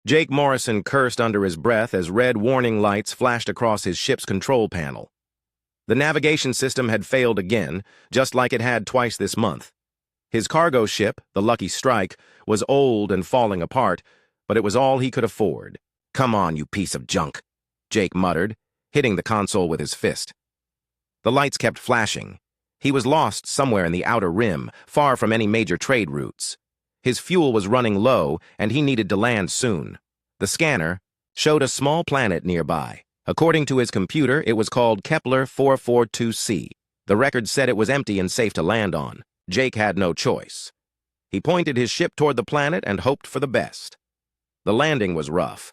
Jake Morrison cursed under his breath as red warning lights flashed across his ship's control panel. The navigation system had failed again, just like it had twice this month. His cargo ship, the Lucky Strike, was old and falling apart, but it was all he could afford. "Come on, you piece of junk," Jake muttered, hitting the console with his fist. The lights kept flashing. He was lost somewhere in the outer rim, far from any major trade routes. His fuel was running low, and he needed to land soon. The scanner showed a small planet nearby. According to his computer, it was called Kepler 442c. The record said it was empty and safe to land on. Jake had no choice. He pointed his ship toward the planet and hoped for the best. The landing was rough.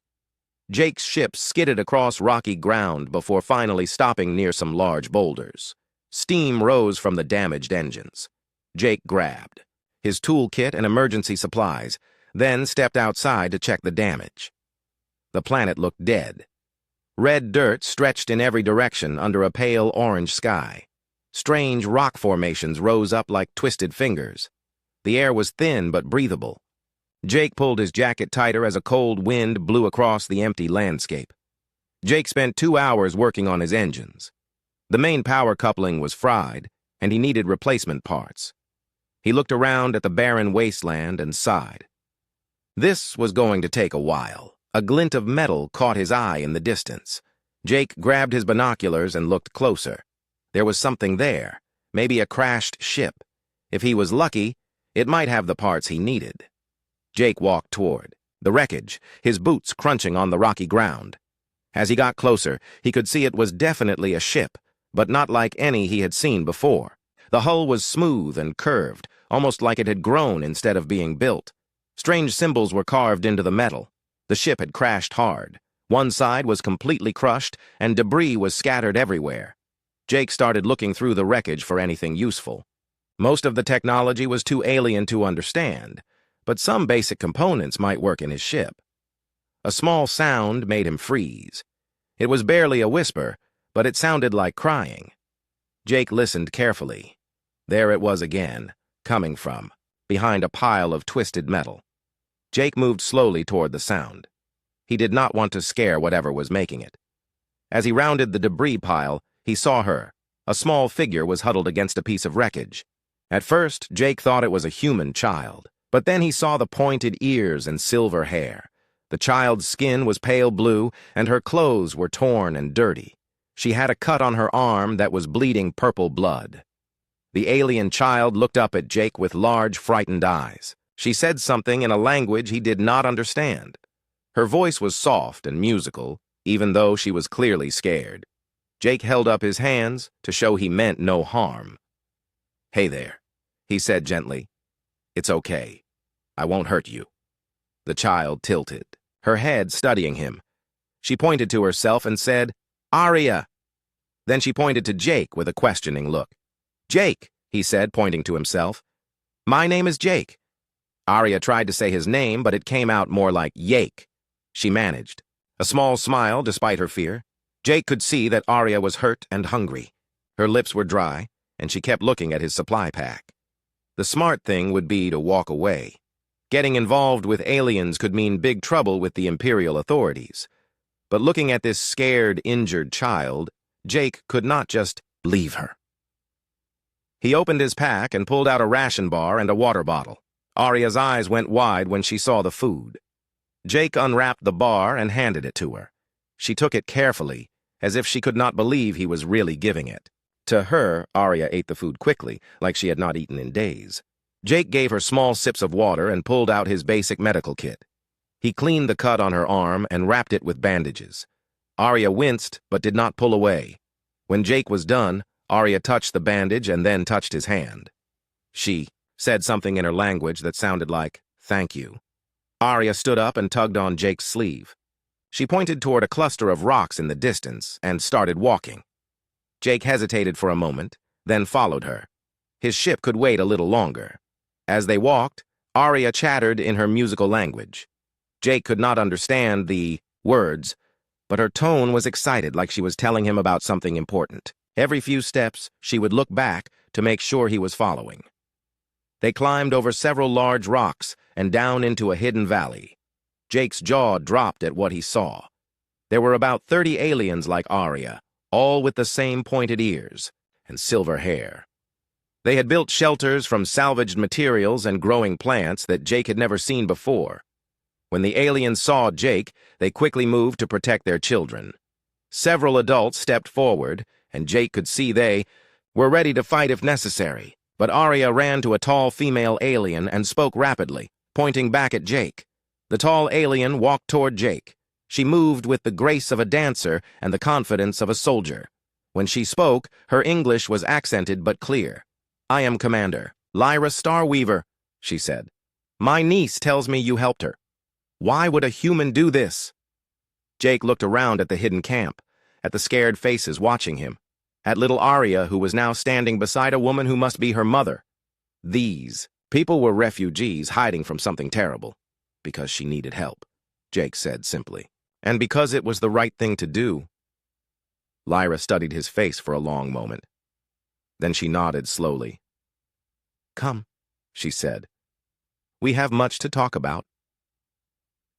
Jake's ship skidded across rocky ground before finally stopping near some large boulders. Steam rose from the damaged engines. Jake grabbed his toolkit and emergency supplies, then stepped outside to check the damage. The planet looked dead. Red dirt stretched in every direction under a pale orange sky. Strange rock formations rose up like twisted fingers. The air was thin but breathable. Jake pulled his jacket tighter as a cold wind blew across the empty landscape. Jake spent 2 hours working on his engines. The main power coupling was fried, and he needed replacement parts. He looked around at the barren wasteland and sighed. This was going to take a while. A glint of metal caught his eye in the distance. Jake grabbed his binoculars and looked closer. There was something there, maybe a crashed ship. If he was lucky, it might have the parts he needed. Jake walked toward the wreckage, his boots crunching on the rocky ground. As he got closer, he could see it was definitely a ship, but not like any he had seen before. The hull was smooth and curved, almost like it had grown instead of being built. Strange symbols were carved into the metal. The ship had crashed hard. One side was completely crushed, and debris was scattered everywhere. Jake started looking through the wreckage for anything useful. Most of the technology was too alien to understand, but some basic components might work in his ship. A small sound made him freeze. It was barely a whisper, but it sounded like crying. Jake listened carefully. There it was again, coming from behind a pile of twisted metal. Jake moved slowly toward the sound. He did not want to scare whatever was making it. As he rounded the debris pile, he saw her. A small figure was huddled against a piece of wreckage. At first, Jake thought it was a human child, but then he saw the pointed ears and silver hair. The child's skin was pale blue, and her clothes were torn and dirty. She had a cut on her arm that was bleeding purple blood. The alien child looked up at Jake with large, frightened eyes. She said something in a language he did not understand. Her voice was soft and musical, even though she was clearly scared. Jake held up his hands to show he meant no harm. "Hey there," he said gently. "It's okay. I won't hurt you." The child tilted, her head studying him. She pointed to herself and said, "Aria." Then she pointed to Jake with a questioning look. "Jake," he said, pointing to himself. "My name is Jake." Aria tried to say his name, but it came out more like Yake. She managed. A small smile, despite her fear. Jake could see that Aria was hurt and hungry. Her lips were dry, and she kept looking at his supply pack. The smart thing would be to walk away. Getting involved with aliens could mean big trouble with the Imperial authorities. But looking at this scared, injured child, Jake could not just leave her. He opened his pack and pulled out a ration bar and a water bottle. Aria's eyes went wide when she saw the food. Jake unwrapped the bar and handed it to her. She took it carefully, as if she could not believe he was really giving it. To her, Aria ate the food quickly, like she had not eaten in days. Jake gave her small sips of water and pulled out his basic medical kit. He cleaned the cut on her arm and wrapped it with bandages. Aria winced, but did not pull away. When Jake was done, Aria touched the bandage and then touched his hand. She said something in her language that sounded like, "Thank you." Aria stood up and tugged on Jake's sleeve. She pointed toward a cluster of rocks in the distance and started walking. Jake hesitated for a moment, then followed her. His ship could wait a little longer. As they walked, Aria chattered in her musical language. Jake could not understand the words, but her tone was excited, like she was telling him about something important. Every few steps, she would look back to make sure he was following. They climbed over several large rocks and down into a hidden valley. Jake's jaw dropped at what he saw. There were about 30 aliens like Arya, all with the same pointed ears and silver hair. They had built shelters from salvaged materials and growing plants that Jake had never seen before. When the aliens saw Jake, they quickly moved to protect their children. Several adults stepped forward, and Jake could see they were ready to fight if necessary. But Arya ran to a tall female alien and spoke rapidly, pointing back at Jake. The tall alien walked toward Jake. She moved with the grace of a dancer and the confidence of a soldier. When she spoke, her English was accented but clear. "I am Commander Lyra Starweaver," she said. "My niece tells me you helped her. Why would a human do this?" Jake looked around at the hidden camp, at the scared faces watching him, at little Arya, who was now standing beside a woman who must be her mother. These people were refugees hiding from something terrible, because she needed help, Jake said simply. And because it was the right thing to do. Lyra studied his face for a long moment. Then she nodded slowly. "Come," she said. "We have much to talk about."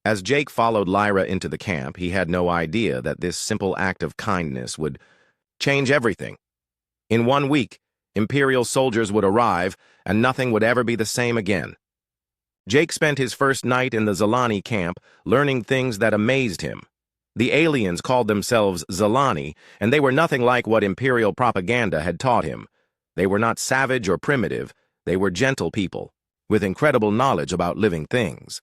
As Jake followed Lyra into the camp, he had no idea that this simple act of kindness would change everything. In 1 week, Imperial soldiers would arrive, and nothing would ever be the same again. Jake spent his first night in the Zalani camp learning things that amazed him. The aliens called themselves Zalani, and they were nothing like what Imperial propaganda had taught him. They were not savage or primitive. They were gentle people, with incredible knowledge about living things.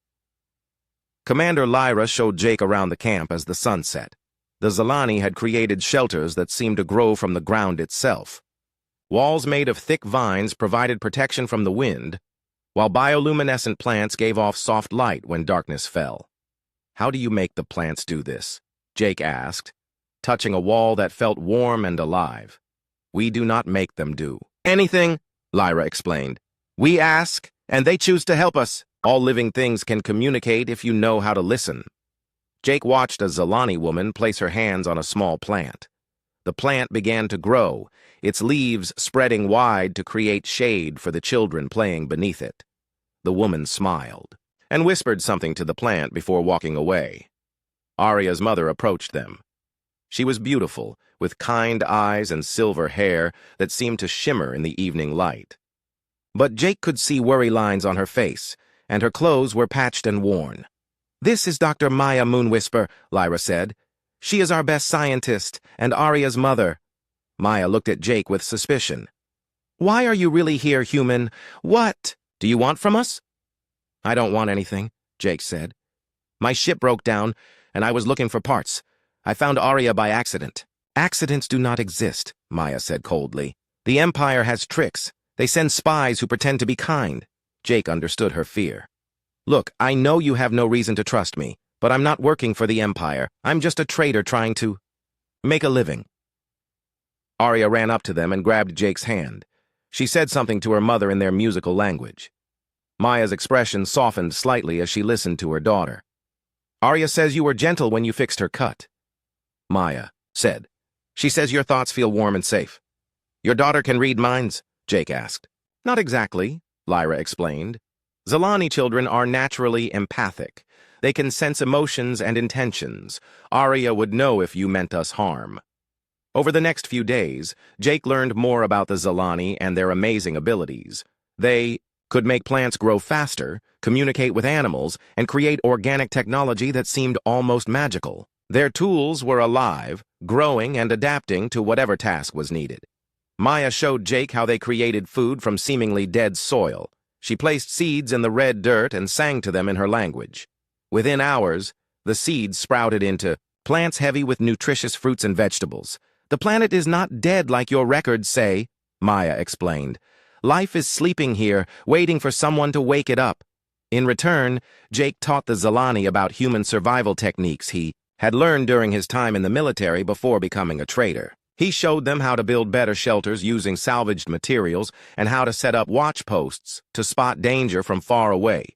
Commander Lyra showed Jake around the camp as the sun set. The Zalani had created shelters that seemed to grow from the ground itself. Walls made of thick vines provided protection from the wind, while bioluminescent plants gave off soft light when darkness fell. "How do you make the plants do this?" Jake asked, touching a wall that felt warm and alive. "We do not make them do anything," Lyra explained. "We ask, and they choose to help us. All living things can communicate if you know how to listen." Jake watched a Zalani woman place her hands on a small plant. The plant began to grow, its leaves spreading wide to create shade for the children playing beneath it. The woman smiled and whispered something to the plant before walking away. Arya's mother approached them. She was beautiful, with kind eyes and silver hair that seemed to shimmer in the evening light. But Jake could see worry lines on her face, and her clothes were patched and worn. "This is Dr. Maya Moonwhisper," Lyra said. "She is our best scientist, and Arya's mother." Maya looked at Jake with suspicion. "Why are you really here, human? What do you want from us?" "I don't want anything," Jake said. "My ship broke down, and I was looking for parts. I found Arya by accident." "Accidents do not exist," Maya said coldly. "The Empire has tricks. They send spies who pretend to be kind." Jake understood her fear. "Look, I know you have no reason to trust me, but I'm not working for the Empire. I'm just a trader trying to make a living." Arya ran up to them and grabbed Jake's hand. She said something to her mother in their musical language. Maya's expression softened slightly as she listened to her daughter. "Arya says you were gentle when you fixed her cut," Maya said. "She says your thoughts feel warm and safe." "Your daughter can read minds?" Jake asked. "Not exactly," Lyra explained. "Zalani children are naturally empathic. They can sense emotions and intentions. Arya would know if you meant us harm." Over the next few days, Jake learned more about the Zalani and their amazing abilities. They could make plants grow faster, communicate with animals, and create organic technology that seemed almost magical. Their tools were alive, growing and adapting to whatever task was needed. Maya showed Jake how they created food from seemingly dead soil. She placed seeds in the red dirt and sang to them in her language. Within hours, the seeds sprouted into plants heavy with nutritious fruits and vegetables. "The planet is not dead like your records say," Maya explained. "Life is sleeping here, waiting for someone to wake it up." In return, Jake taught the Zalani about human survival techniques he had learned during his time in the military before becoming a trader. He showed them how to build better shelters using salvaged materials and how to set up watch posts to spot danger from far away.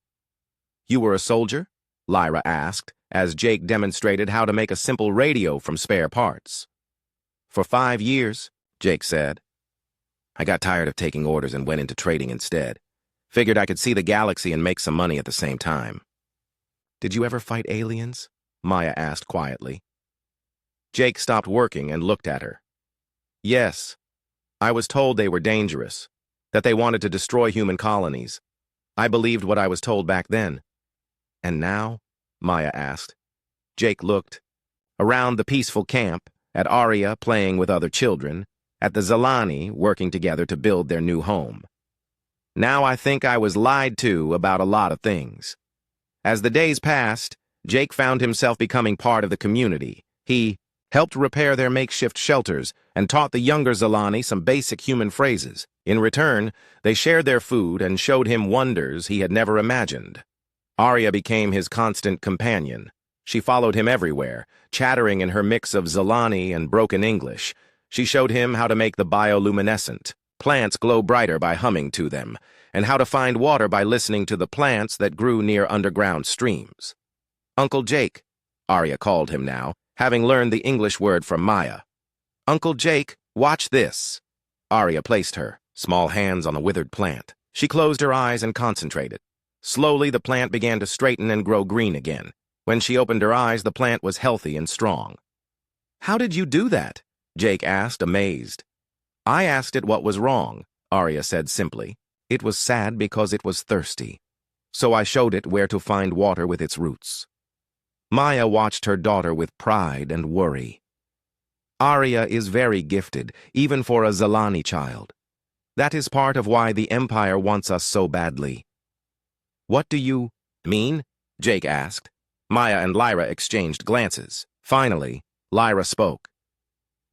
"You were a soldier?" Lyra asked, as Jake demonstrated how to make a simple radio from spare parts. "For 5 years," Jake said. "I got tired of taking orders and went into trading instead. Figured I could see the galaxy and make some money at the same time." Did you ever fight aliens? Maya asked quietly. Jake stopped working and looked at her. Yes. I was told they were dangerous, that they wanted to destroy human colonies. I believed what I was told back then. And now? Maya asked. Jake looked. Around the peaceful camp, at Arya playing with other children, at the Zalani working together to build their new home. Now I think I was lied to about a lot of things. As the days passed, Jake found himself becoming part of the community. He helped repair their makeshift shelters and taught the younger Zalani some basic human phrases. In return, they shared their food and showed him wonders he had never imagined. Arya became his constant companion. She followed him everywhere, chattering in her mix of Zalani and broken English. She showed him how to make the bioluminescent plants glow brighter by humming to them, and how to find water by listening to the plants that grew near underground streams. Uncle Jake, Arya called him now, having learned the English word from Maya. Uncle Jake, watch this. Arya placed her small hands on a withered plant. She closed her eyes and concentrated. Slowly, the plant began to straighten and grow green again. When she opened her eyes, the plant was healthy and strong. How did you do that? Jake asked, amazed. I asked it what was wrong, Arya said simply. It was sad because it was thirsty. So I showed it where to find water with its roots. Maya watched her daughter with pride and worry. Arya is very gifted, even for a Zalani child. That is part of why the Empire wants us so badly. What do you mean? Jake asked. Maya and Lyra exchanged glances. Finally, Lyra spoke.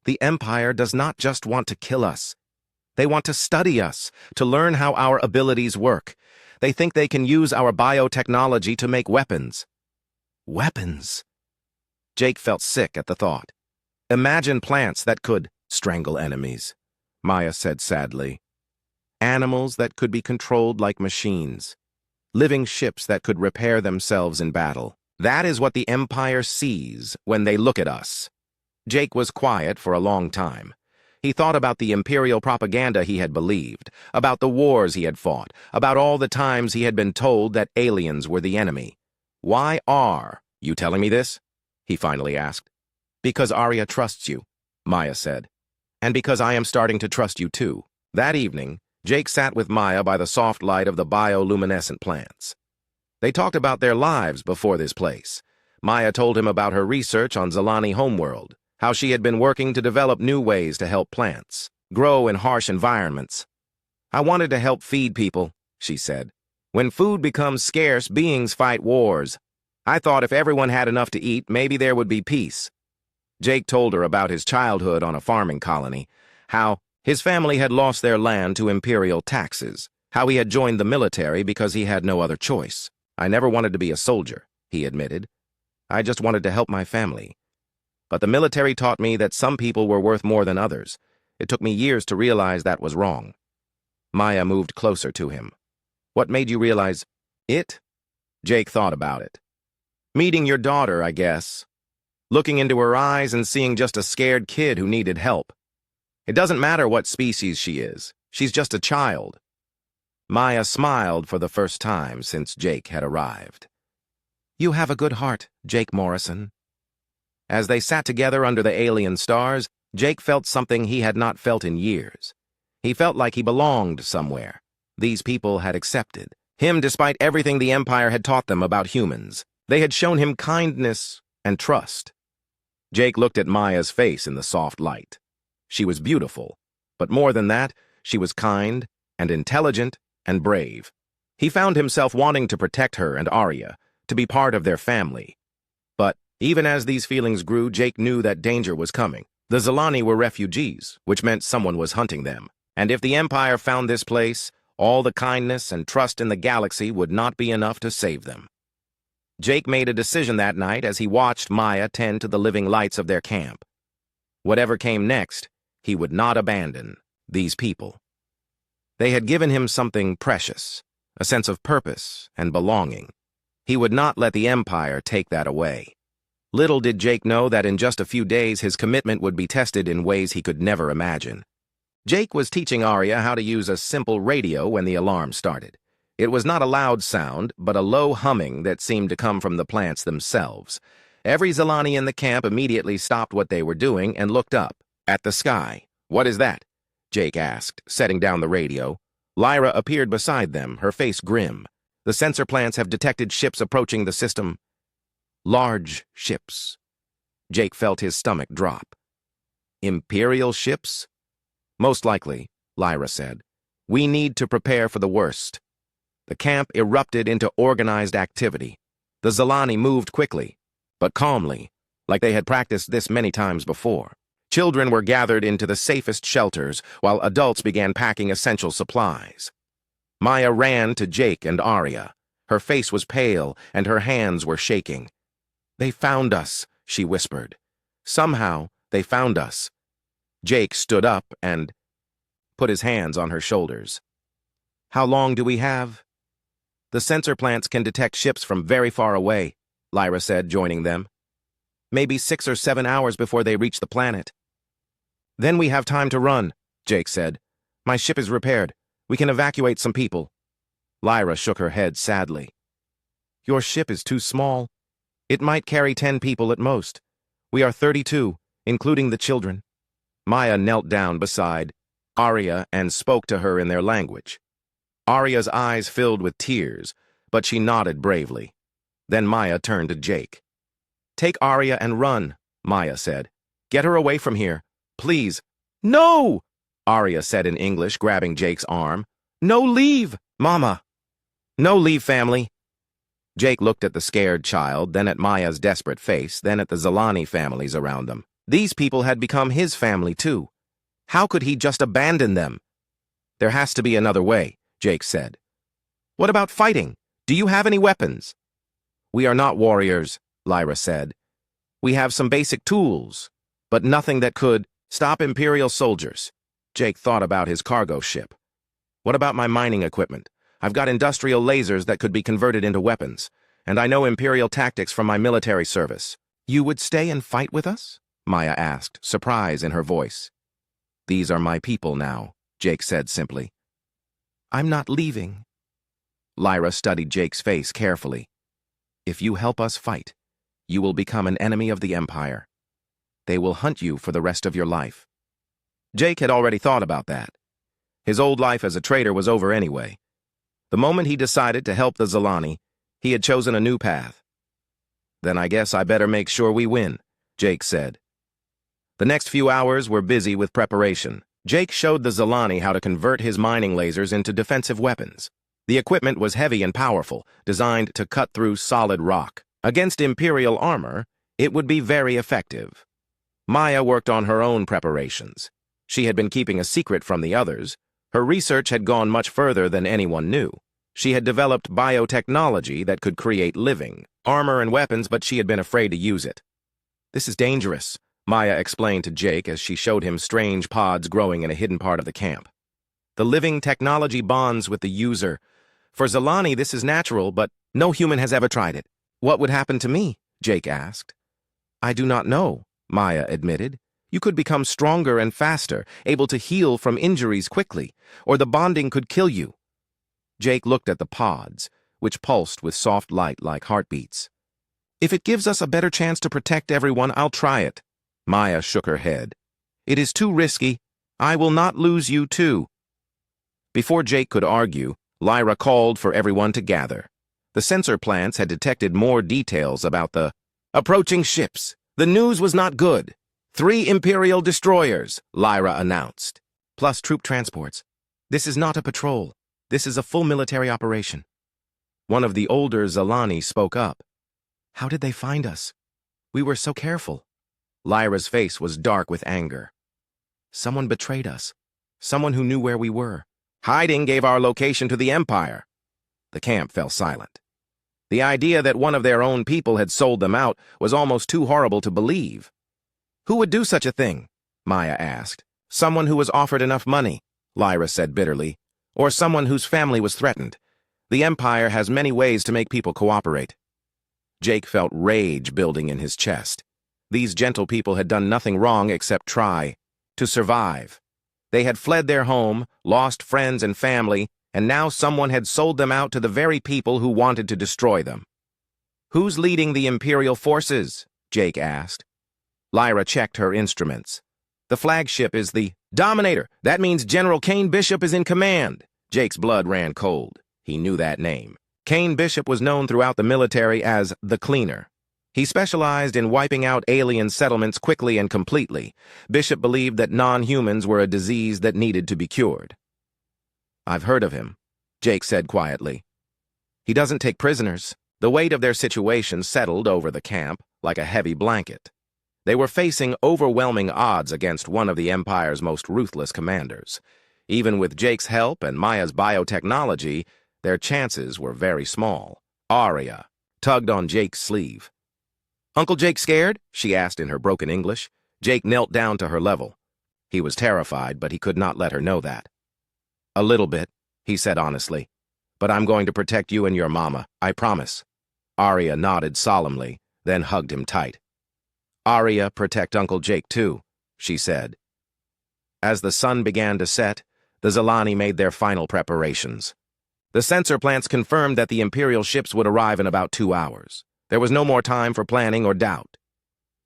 The Empire does not just want to kill us. They want to study us, to learn how our abilities work. They think they can use our biotechnology to make weapons. Weapons? Jake felt sick at the thought. Imagine plants that could strangle enemies, Maya said sadly. Animals that could be controlled like machines. Living ships that could repair themselves in battle. That is what the Empire sees when they look at us. Jake was quiet for a long time. He thought about the Imperial propaganda he had believed, about the wars he had fought, about all the times he had been told that aliens were the enemy. Why are you telling me this? He finally asked. Because Arya trusts you, Maya said. And because I am starting to trust you too. That evening, Jake sat with Maya by the soft light of the bioluminescent plants. They talked about their lives before this place. Maya told him about her research on Zalani homeworld, how she had been working to develop new ways to help plants grow in harsh environments. I wanted to help feed people, she said. When food becomes scarce, beings fight wars. I thought if everyone had enough to eat, maybe there would be peace. Jake told her about his childhood on a farming colony, how his family had lost their land to Imperial taxes, how he had joined the military because he had no other choice. I never wanted to be a soldier, he admitted. I just wanted to help my family. But the military taught me that some people were worth more than others. It took me years to realize that was wrong. Maya moved closer to him. What made you realize it? Jake thought about it. Meeting your daughter, I guess. Looking into her eyes and seeing just a scared kid who needed help. It doesn't matter what species she is. She's just a child. Maya smiled for the first time since Jake had arrived. You have a good heart, Jake Morrison. As they sat together under the alien stars, Jake felt something he had not felt in years. He felt like he belonged somewhere. These people had accepted him despite everything the Empire had taught them about humans. They had shown him kindness and trust. Jake looked at Maya's face in the soft light. She was beautiful, but more than that, she was kind and intelligent and brave. He found himself wanting to protect her and Arya, to be part of their family. But even as these feelings grew, Jake knew that danger was coming. The Zalani were refugees, which meant someone was hunting them. And if the Empire found this place, all the kindness and trust in the galaxy would not be enough to save them. Jake made a decision that night as he watched Maya tend to the living lights of their camp. Whatever came next, he would not abandon these people. They had given him something precious, a sense of purpose and belonging. He would not let the Empire take that away. Little did Jake know that in just a few days his commitment would be tested in ways he could never imagine. Jake was teaching Arya how to use a simple radio when the alarm started. It was not a loud sound, but a low humming that seemed to come from the plants themselves. Every Zilani in the camp immediately stopped what they were doing and looked up, at the sky. "What is that?" Jake asked, setting down the radio. Lyra appeared beside them, her face grim. "The sensor plants have detected ships approaching the system." "Large ships." Jake felt his stomach drop. "Imperial ships?" "Most likely," Lyra said. "We need to prepare for the worst." The camp erupted into organized activity. The Zilani moved quickly, but calmly, like they had practiced this many times before. Children were gathered into the safest shelters, while adults began packing essential supplies. Maya ran to Jake and Arya. Her face was pale, and her hands were shaking. "They found us," she whispered. "Somehow, they found us." Jake stood up and put his hands on her shoulders. "How long do we have?" "The sensor plants can detect ships from very far away," Lyra said, joining them. "Maybe 6 or 7 hours before they reach the planet." "Then we have time to run," Jake said. "My ship is repaired. We can evacuate some people." Lyra shook her head sadly. "Your ship is too small. It might carry 10 people at most. We are 32, including the children." Maya knelt down beside Arya and spoke to her in their language. Arya's eyes filled with tears, but she nodded bravely. Then Maya turned to Jake. "Take Arya and run," Maya said. "Get her away from here. Please." "No!" Arya said in English, grabbing Jake's arm. "No leave, Mama." "No leave, family." Jake looked at the scared child, then at Maya's desperate face, then at the Zilani families around them. These people had become his family, too. How could he just abandon them? "There has to be another way," Jake said. "What about fighting? Do you have any weapons?" "We are not warriors," Lyra said. "We have some basic tools, but nothing that could stop Imperial soldiers." Jake thought about his cargo ship. "What about my mining equipment? I've got industrial lasers that could be converted into weapons, and I know Imperial tactics from my military service." "You would stay and fight with us?" Maya asked, surprise in her voice. "These are my people now," Jake said simply. "I'm not leaving." Lyra studied Jake's face carefully. "If you help us fight, you will become an enemy of the Empire. They will hunt you for the rest of your life." Jake had already thought about that. His old life as a trader was over anyway. The moment he decided to help the Zilani, he had chosen a new path. "Then I guess I better make sure we win," Jake said. The next few hours were busy with preparation. Jake showed the Zilani how to convert his mining lasers into defensive weapons. The equipment was heavy and powerful, designed to cut through solid rock. Against Imperial armor, it would be very effective. Maya worked on her own preparations. She had been keeping a secret from the others. Her research had gone much further than anyone knew. She had developed biotechnology that could create living armor and weapons, but she had been afraid to use it. "This is dangerous," Maya explained to Jake as she showed him strange pods growing in a hidden part of the camp. "The living technology bonds with the user. For Zilani, this is natural, but no human has ever tried it." "What would happen to me?" Jake asked. "I do not know," Maya admitted. "You could become stronger and faster, able to heal from injuries quickly, or the bonding could kill you." Jake looked at the pods, which pulsed with soft light like heartbeats. "If it gives us a better chance to protect everyone, I'll try it." Maya shook her head. "It is too risky. I will not lose you too." Before Jake could argue, Lyra called for everyone to gather. The sensor plants had detected more details about the approaching ships. The news was not good. 3 Imperial destroyers, Lyra announced, plus troop transports. "This is not a patrol. This is a full military operation." One of the older Zilani spoke up. "How did they find us? We were so careful." Lyra's face was dark with anger. "Someone betrayed us. Someone who knew where we were. Hiding gave our location to the Empire." The camp fell silent. The idea that one of their own people had sold them out was almost too horrible to believe. "Who would do such a thing?" Maya asked. "Someone who was offered enough money," Lyra said bitterly, "or someone whose family was threatened. The Empire has many ways to make people cooperate." Jake felt rage building in his chest. These gentle people had done nothing wrong except try to survive. They had fled their home, lost friends and family, and now someone had sold them out to the very people who wanted to destroy them. "Who's leading the Imperial forces?" Jake asked. Lyra checked her instruments. "The flagship is the Dominator. That means General Kane Bishop is in command." Jake's blood ran cold. He knew that name. Kane Bishop was known throughout the military as the Cleaner. He specialized in wiping out alien settlements quickly and completely. Bishop believed that non-humans were a disease that needed to be cured. "I've heard of him," Jake said quietly. "He doesn't take prisoners." The weight of their situation settled over the camp like a heavy blanket. They were facing overwhelming odds against one of the Empire's most ruthless commanders. Even with Jake's help and Maya's biotechnology, their chances were very small. Aria tugged on Jake's sleeve. "Uncle Jake scared?" she asked in her broken English. Jake knelt down to her level. He was terrified, but he could not let her know that. "A little bit," he said honestly. "But I'm going to protect you and your mama, I promise." Aria nodded solemnly, then hugged him tight. "Aria, protect Uncle Jake too," she said. As the sun began to set, the Zilani made their final preparations. The sensor plants confirmed that the Imperial ships would arrive in about 2 hours. There was no more time for planning or doubt.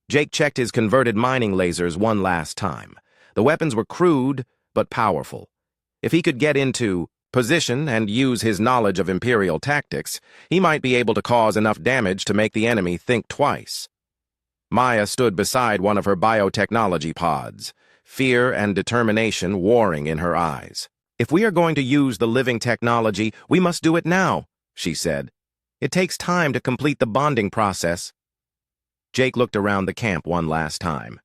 Jake checked his converted mining lasers one last time. The weapons were crude, but powerful. If he could get into position and use his knowledge of Imperial tactics, he might be able to cause enough damage to make the enemy think twice. Maya stood beside one of her biotechnology pods, fear and determination warring in her eyes. "If we are going to use the living technology, we must do it now," she said. "It takes time to complete the bonding process." Jake looked around the camp one last time.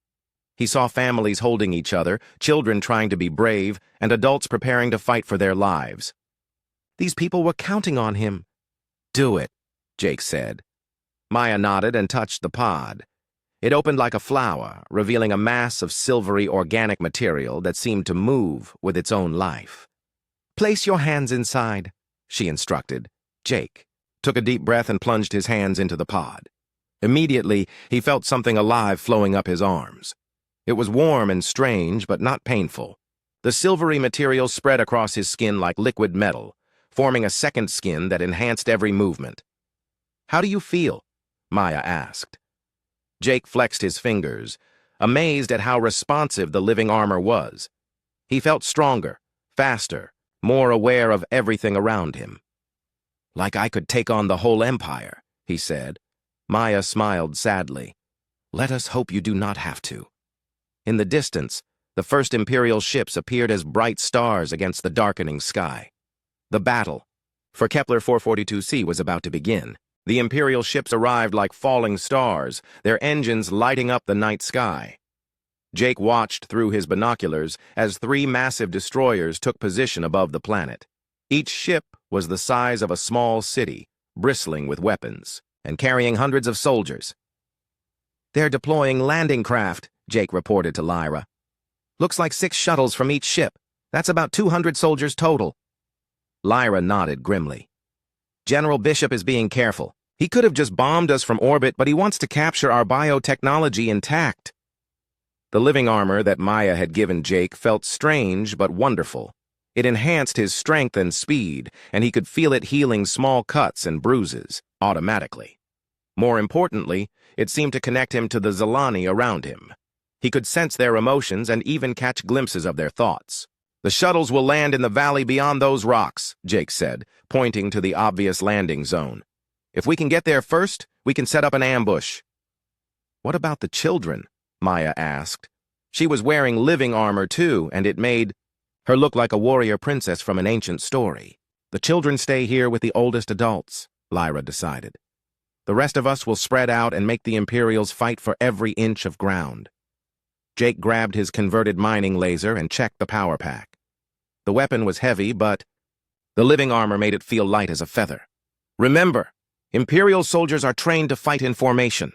He saw families holding each other, children trying to be brave, and adults preparing to fight for their lives. These people were counting on him. "Do it," Jake said. Maya nodded and touched the pod. It opened like a flower, revealing a mass of silvery organic material that seemed to move with its own life. "Place your hands inside," she instructed. Jake took a deep breath and plunged his hands into the pod. Immediately, he felt something alive flowing up his arms. It was warm and strange, but not painful. The silvery material spread across his skin like liquid metal, forming a second skin that enhanced every movement. "How do you feel?" Maya asked. Jake flexed his fingers, amazed at how responsive the living armor was. He felt stronger, faster, more aware of everything around him. "Like I could take on the whole Empire," he said. Maya smiled sadly. "Let us hope you do not have to." In the distance, the first Imperial ships appeared as bright stars against the darkening sky. The battle for Kepler 442c was about to begin. The Imperial ships arrived like falling stars, their engines lighting up the night sky. Jake watched through his binoculars as 3 massive destroyers took position above the planet. Each ship was the size of a small city, bristling with weapons, and carrying hundreds of soldiers. "They're deploying landing craft," Jake reported to Lyra. "Looks like 6 shuttles from each ship. That's about 200 soldiers total." Lyra nodded grimly. "General Bishop is being careful. He could have just bombed us from orbit, but he wants to capture our biotechnology intact." The living armor that Maya had given Jake felt strange but wonderful. It enhanced his strength and speed, and he could feel it healing small cuts and bruises, automatically. More importantly, it seemed to connect him to the Zilani around him. He could sense their emotions and even catch glimpses of their thoughts. "The shuttles will land in the valley beyond those rocks," Jake said, pointing to the obvious landing zone. "If we can get there first, we can set up an ambush." "What about the children?" Maya asked. She was wearing living armor too, and it made her look like a warrior princess from an ancient story. "The children stay here with the oldest adults," Lyra decided. "The rest of us will spread out and make the Imperials fight for every inch of ground." Jake grabbed his converted mining laser and checked the power pack. The weapon was heavy, but the living armor made it feel light as a feather. "Remember, Imperial soldiers are trained to fight in formation.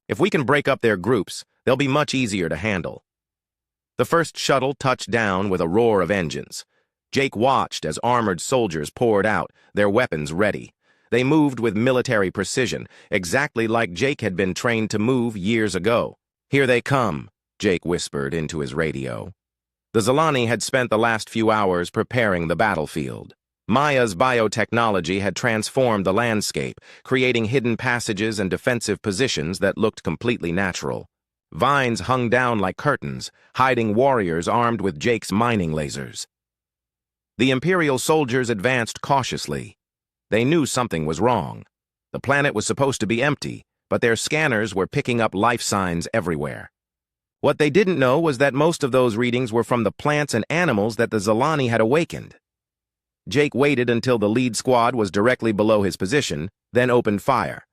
If we can break up their groups, they'll be much easier to handle." The first shuttle touched down with a roar of engines. Jake watched as armored soldiers poured out, their weapons ready. They moved with military precision, exactly like Jake had been trained to move years ago. "Here they come," Jake whispered into his radio. The Zilani had spent the last few hours preparing the battlefield. Maya's biotechnology had transformed the landscape, creating hidden passages and defensive positions that looked completely natural. Vines hung down like curtains, hiding warriors armed with Jake's mining lasers. The Imperial soldiers advanced cautiously. They knew something was wrong. The planet was supposed to be empty, but their scanners were picking up life signs everywhere. What they didn't know was that most of those readings were from the plants and animals that the Zilani had awakened. Jake waited until the lead squad was directly below his position, then opened fire.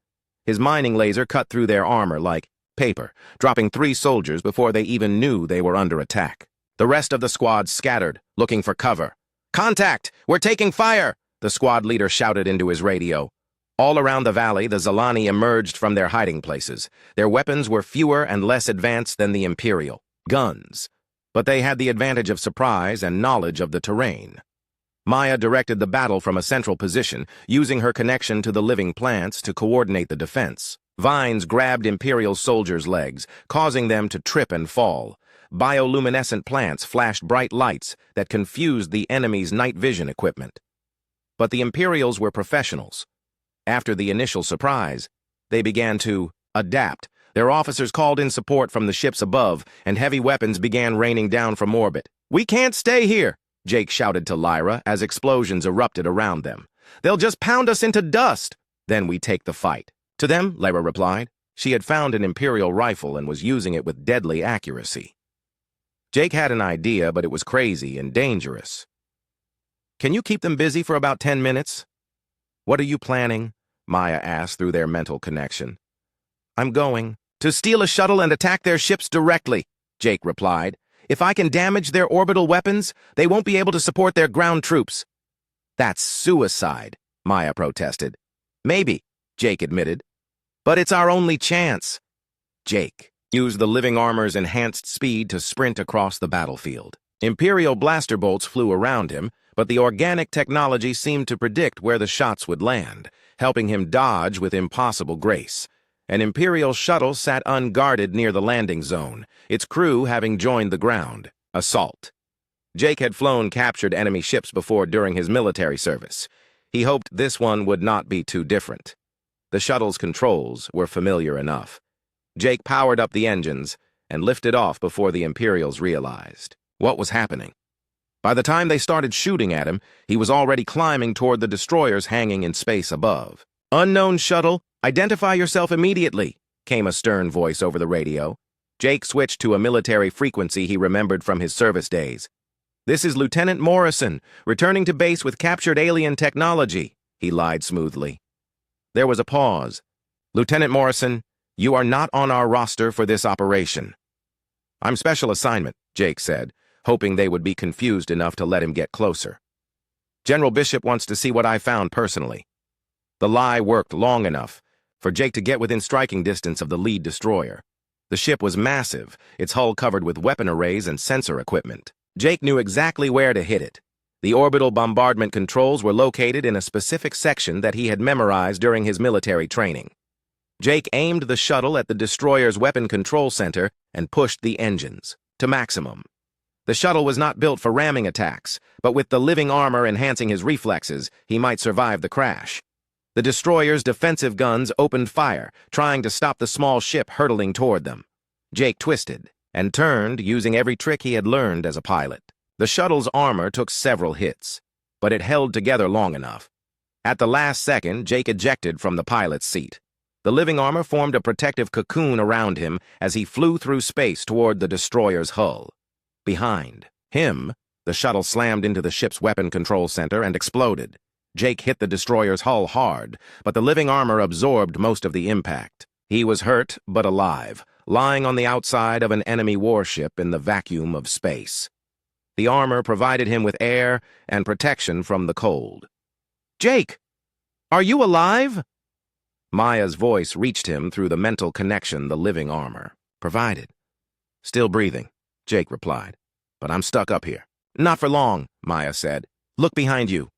His mining laser cut through their armor like paper, dropping 3 soldiers before they even knew they were under attack. The rest of the squad scattered, looking for cover. "Contact! We're taking fire!" the squad leader shouted into his radio. All around the valley, the Zilani emerged from their hiding places. Their weapons were fewer and less advanced than the Imperial guns, but they had the advantage of surprise and knowledge of the terrain. Maya directed the battle from a central position, using her connection to the living plants to coordinate the defense. Vines grabbed Imperial soldiers' legs, causing them to trip and fall. Bioluminescent plants flashed bright lights that confused the enemy's night vision equipment. But the Imperials were professionals. After the initial surprise, they began to adapt. Their officers called in support from the ships above, and heavy weapons began raining down from orbit. "We can't stay here," Jake shouted to Lyra as explosions erupted around them. "They'll just pound us into dust. Then we take the fight." "To them," Lyra replied. She had found an Imperial rifle and was using it with deadly accuracy. Jake had an idea, but it was crazy and dangerous. "Can you keep them busy for about 10 minutes? "What are you planning?" Maya asked through their mental connection. "I'm going to steal a shuttle and attack their ships directly," Jake replied. "If I can damage their orbital weapons, they won't be able to support their ground troops." "That's suicide," Maya protested. "Maybe," Jake admitted. "But it's our only chance." Jake used the living armor's enhanced speed to sprint across the battlefield. Imperial blaster bolts flew around him, but the organic technology seemed to predict where the shots would land, helping him dodge with impossible grace. An Imperial shuttle sat unguarded near the landing zone, its crew having joined the ground assault. Jake had flown captured enemy ships before during his military service. He hoped this one would not be too different. The shuttle's controls were familiar enough. Jake powered up the engines and lifted off before the Imperials realized what was happening. By the time they started shooting at him, he was already climbing toward the destroyers hanging in space above. "Unknown shuttle, identify yourself immediately," came a stern voice over the radio. Jake switched to a military frequency he remembered from his service days. "This is Lieutenant Morrison, returning to base with captured alien technology," he lied smoothly. There was a pause. "Lieutenant Morrison, you are not on our roster for this operation." "I'm special assignment," Jake said, hoping they would be confused enough to let him get closer. "General Bishop wants to see what I found personally." The lie worked long enough for Jake to get within striking distance of the lead destroyer. The ship was massive, its hull covered with weapon arrays and sensor equipment. Jake knew exactly where to hit it. The orbital bombardment controls were located in a specific section that he had memorized during his military training. Jake aimed the shuttle at the destroyer's weapon control center and pushed the engines to maximum. The shuttle was not built for ramming attacks, but with the living armor enhancing his reflexes, he might survive the crash. The destroyer's defensive guns opened fire, trying to stop the small ship hurtling toward them. Jake twisted and turned, using every trick he had learned as a pilot. The shuttle's armor took several hits, but it held together long enough. At the last second, Jake ejected from the pilot's seat. The living armor formed a protective cocoon around him as he flew through space toward the destroyer's hull. Behind him, the shuttle slammed into the ship's weapon control center and exploded. Jake hit the destroyer's hull hard, but the living armor absorbed most of the impact. He was hurt, but alive, lying on the outside of an enemy warship in the vacuum of space. The armor provided him with air and protection from the cold. "Jake, are you alive?" Maya's voice reached him through the mental connection the living armor provided. "Still breathing," Jake replied, "but I'm stuck up here." "Not for long," Maya said. "Look behind you."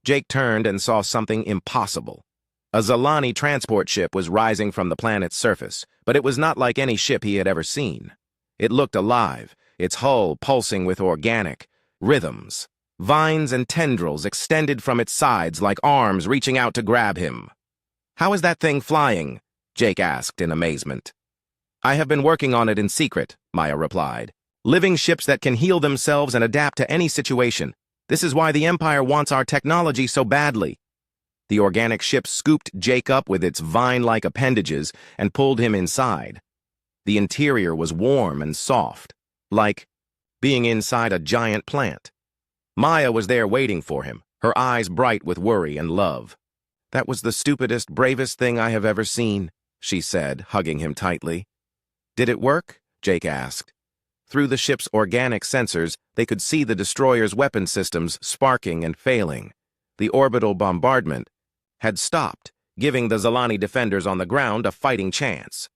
Jake turned and saw something impossible. A Zilani transport ship was rising from the planet's surface, but it was not like any ship he had ever seen. It looked alive, its hull pulsing with organic rhythms. Vines and tendrils extended from its sides like arms reaching out to grab him. "How is that thing flying?" Jake asked in amazement. "I have been working on it in secret," Maya replied. "Living ships that can heal themselves and adapt to any situation. This is why the Empire wants our technology so badly." The organic ship scooped Jake up with its vine-like appendages and pulled him inside. The interior was warm and soft, like being inside a giant plant. Maya was there waiting for him, her eyes bright with worry and love. "That was the stupidest, bravest thing I have ever seen," she said, hugging him tightly. "Did it work?" Jake asked. Through the ship's organic sensors, they could see the destroyer's weapon systems sparking and failing. The orbital bombardment had stopped, giving the Zilani defenders on the ground a fighting chance.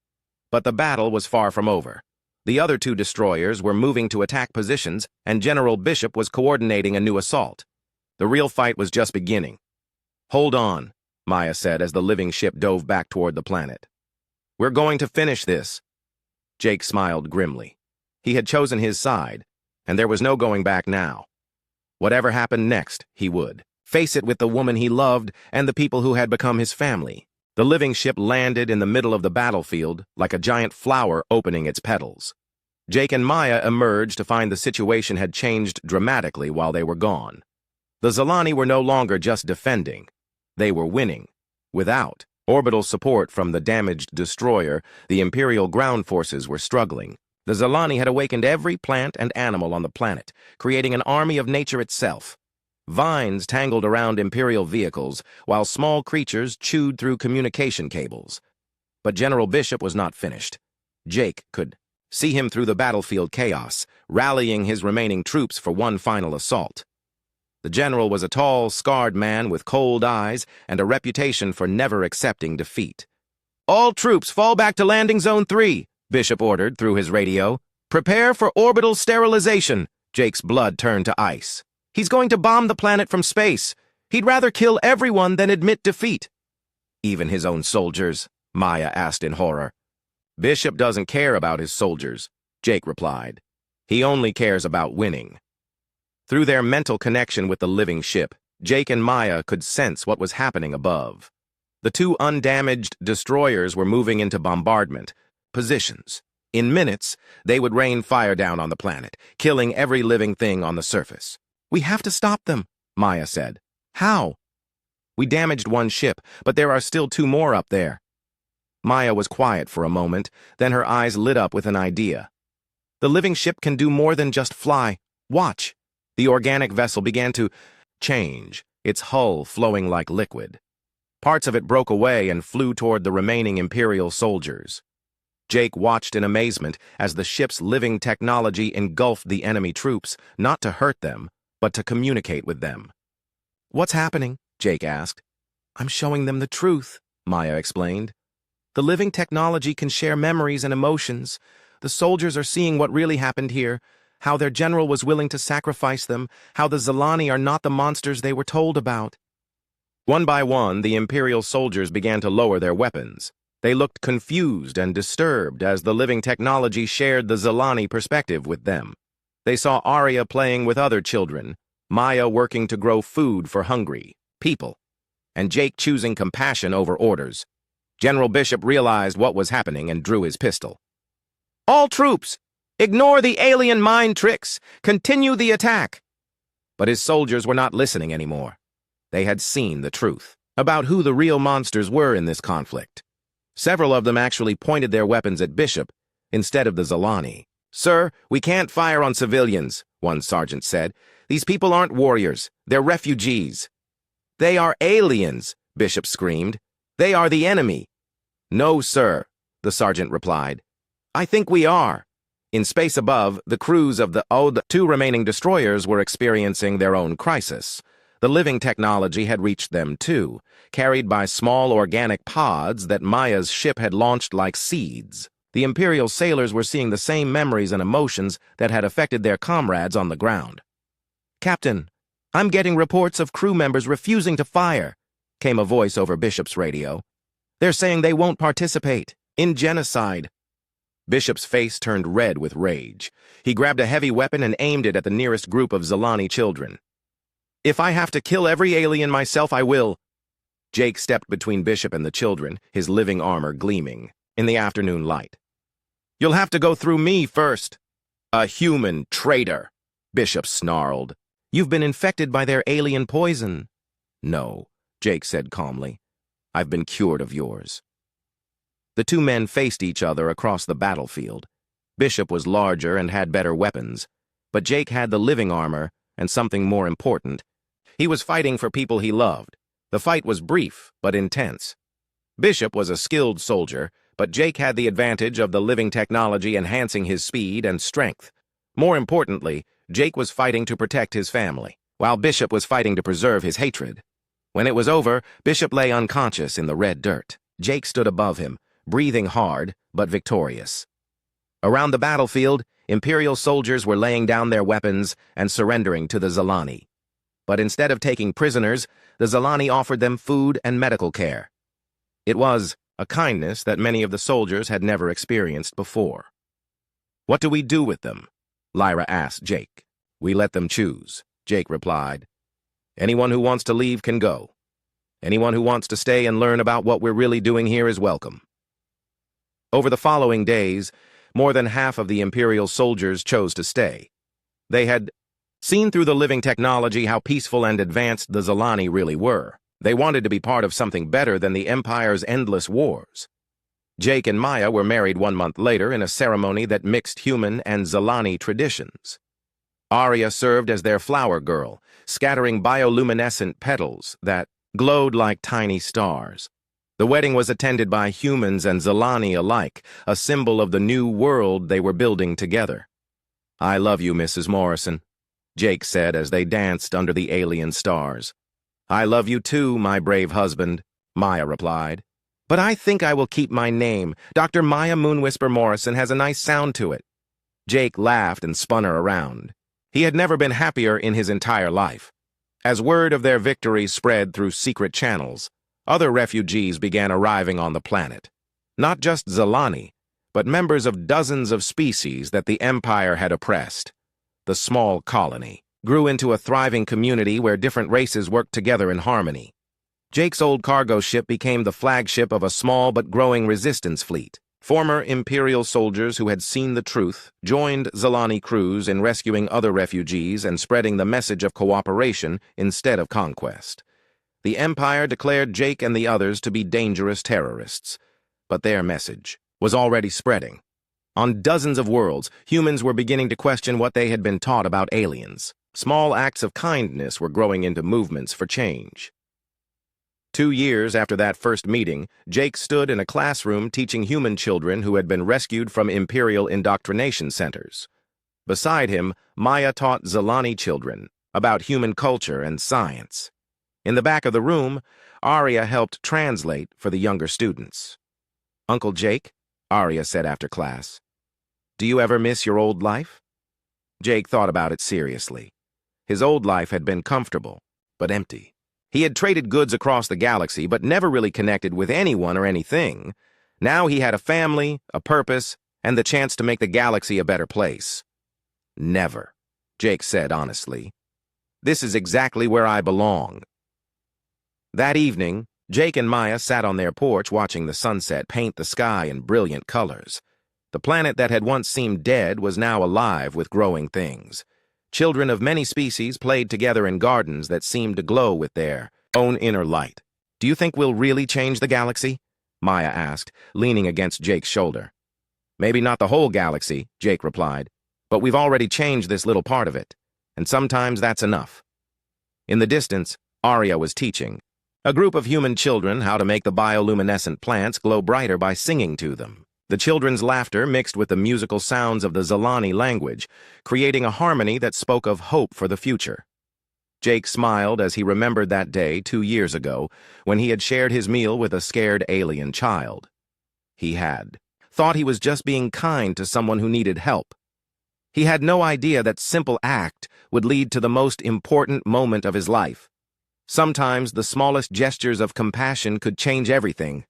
But the battle was far from over. The other two destroyers were moving to attack positions, and General Bishop was coordinating a new assault. The real fight was just beginning. "Hold on," Maya said as the living ship dove back toward the planet. "We're going to finish this." Jake smiled grimly. He had chosen his side, and there was no going back now. Whatever happened next, he would face it with the woman he loved and the people who had become his family. The living ship landed in the middle of the battlefield like a giant flower opening its petals. Jake and Maya emerged to find the situation had changed dramatically while they were gone. The Zilani were no longer just defending. They were winning. Without orbital support from the damaged destroyer, the Imperial ground forces were struggling. The Zilani had awakened every plant and animal on the planet, creating an army of nature itself. Vines tangled around Imperial vehicles, while small creatures chewed through communication cables. But General Bishop was not finished. Jake could see him through the battlefield chaos, rallying his remaining troops for one final assault. The general was a tall, scarred man with cold eyes and a reputation for never accepting defeat. "All troops fall back to Landing Zone 3, Bishop ordered through his radio. "Prepare for orbital sterilization." Jake's blood turned to ice. "He's going to bomb the planet from space. He'd rather kill everyone than admit defeat." "Even his own soldiers?" Maya asked in horror. "Bishop doesn't care about his soldiers," Jake replied. "He only cares about winning." Through their mental connection with the living ship, Jake and Maya could sense what was happening above. The two undamaged destroyers were moving into bombardment positions. In minutes, they would rain fire down on the planet, killing every living thing on the surface. "We have to stop them," Maya said. "How?" "We damaged one ship, but there are still two more up there." Maya was quiet for a moment, then her eyes lit up with an idea. "The living ship can do more than just fly. Watch." The organic vessel began to change, its hull flowing like liquid. Parts of it broke away and flew toward the remaining Imperial soldiers. Jake watched in amazement as the ship's living technology engulfed the enemy troops, not to hurt them, but to communicate with them. "What's happening?" Jake asked. "I'm showing them the truth," Maya explained. "The living technology can share memories and emotions. The soldiers are seeing what really happened here, how their general was willing to sacrifice them, how the Zilani are not the monsters they were told about." One by one, the Imperial soldiers began to lower their weapons. They looked confused and disturbed as the living technology shared the Zilani perspective with them. They saw Arya playing with other children, Maya working to grow food for hungry people, and Jake choosing compassion over orders. General Bishop realized what was happening and drew his pistol. "All troops, ignore the alien mind tricks. Continue the attack." But his soldiers were not listening anymore. They had seen the truth about who the real monsters were in this conflict. Several of them actually pointed their weapons at Bishop instead of the Zilani. "Sir, we can't fire on civilians," one sergeant said. "These people aren't warriors. They're refugees." "They are aliens," Bishop screamed. "They are the enemy." "No, sir," the sergeant replied. "I think we are." In space above, the crews of the two remaining destroyers were experiencing their own crisis. The living technology had reached them too, carried by small organic pods that Maya's ship had launched like seeds. The Imperial sailors were seeing the same memories and emotions that had affected their comrades on the ground. "Captain, I'm getting reports of crew members refusing to fire," came a voice over Bishop's radio. "They're saying they won't participate in genocide." Bishop's face turned red with rage. He grabbed a heavy weapon and aimed it at the nearest group of Zilani children. If I have to kill every alien myself, I will. Jake stepped between Bishop and the children, his living armor gleaming in the afternoon light. You'll have to go through me first. A human traitor, Bishop snarled. You've been infected by their alien poison. No, Jake said calmly. I've been cured of yours. The two men faced each other across the battlefield. Bishop was larger and had better weapons, but Jake had the living armor and something more important. He was fighting for people he loved. The fight was brief but intense. Bishop was a skilled soldier, but Jake had the advantage of the living technology enhancing his speed and strength. More importantly, Jake was fighting to protect his family, while Bishop was fighting to preserve his hatred. When it was over, Bishop lay unconscious in the red dirt. Jake stood above him, breathing hard but victorious. Around the battlefield, Imperial soldiers were laying down their weapons and surrendering to the Zalani. But instead of taking prisoners, the Zalani offered them food and medical care. It was a kindness that many of the soldiers had never experienced before. What do we do with them? Lyra asked Jake. We let them choose, Jake replied. Anyone who wants to leave can go. Anyone who wants to stay and learn about what we're really doing here is welcome. Over the following days, more than half of the Imperial soldiers chose to stay. They had seen through the living technology how peaceful and advanced the Zalani really were. They wanted to be part of something better than the Empire's endless wars. Jake and Maya were married 1 month later in a ceremony that mixed human and Zalani traditions. Arya served as their flower girl, scattering bioluminescent petals that glowed like tiny stars. The wedding was attended by humans and Zalani alike, a symbol of the new world they were building together. I love you, Mrs. Morrison, Jake said as they danced under the alien stars. I love you too, my brave husband, Maya replied. But I think I will keep my name. Dr. Maya Moonwhisper Morrison has a nice sound to it. Jake laughed and spun her around. He had never been happier in his entire life. As word of their victory spread through secret channels, other refugees began arriving on the planet. Not just Zalani, but members of dozens of species that the Empire had oppressed. The small colony grew into a thriving community where different races worked together in harmony. Jake's old cargo ship became the flagship of a small but growing resistance fleet. Former Imperial soldiers who had seen the truth joined Zalani crews in rescuing other refugees and spreading the message of cooperation instead of conquest. The Empire declared Jake and the others to be dangerous terrorists, but their message was already spreading. On dozens of worlds, humans were beginning to question what they had been taught about aliens. Small acts of kindness were growing into movements for change. 2 years after that first meeting, Jake stood in a classroom teaching human children who had been rescued from Imperial indoctrination centers. Beside him, Maya taught Zalani children about human culture and science. In the back of the room, Arya helped translate for the younger students. Uncle Jake, Arya said after class, do you ever miss your old life? Jake thought about it seriously. His old life had been comfortable, but empty. He had traded goods across the galaxy, but never really connected with anyone or anything. Now he had a family, a purpose, and the chance to make the galaxy a better place. Never, Jake said honestly. This is exactly where I belong. That evening, Jake and Maya sat on their porch watching the sunset paint the sky in brilliant colors. The planet that had once seemed dead was now alive with growing things. Children of many species played together in gardens that seemed to glow with their own inner light. Do you think we'll really change the galaxy? Maya asked, leaning against Jake's shoulder. Maybe not the whole galaxy, Jake replied, but we've already changed this little part of it, and sometimes that's enough. In the distance, Arya was teaching a group of human children how to make the bioluminescent plants glow brighter by singing to them. The children's laughter mixed with the musical sounds of the Zalani language, creating a harmony that spoke of hope for the future. Jake smiled as he remembered that day 2 years ago when he had shared his meal with a scared alien child. He had thought he was just being kind to someone who needed help. He had no idea that simple act would lead to the most important moment of his life. Sometimes the smallest gestures of compassion could change everything.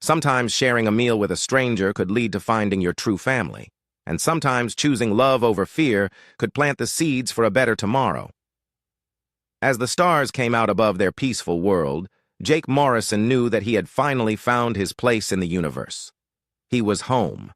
Sometimes sharing a meal with a stranger could lead to finding your true family, and sometimes choosing love over fear could plant the seeds for a better tomorrow. As the stars came out above their peaceful world, Jake Morrison knew that he had finally found his place in the universe. He was home.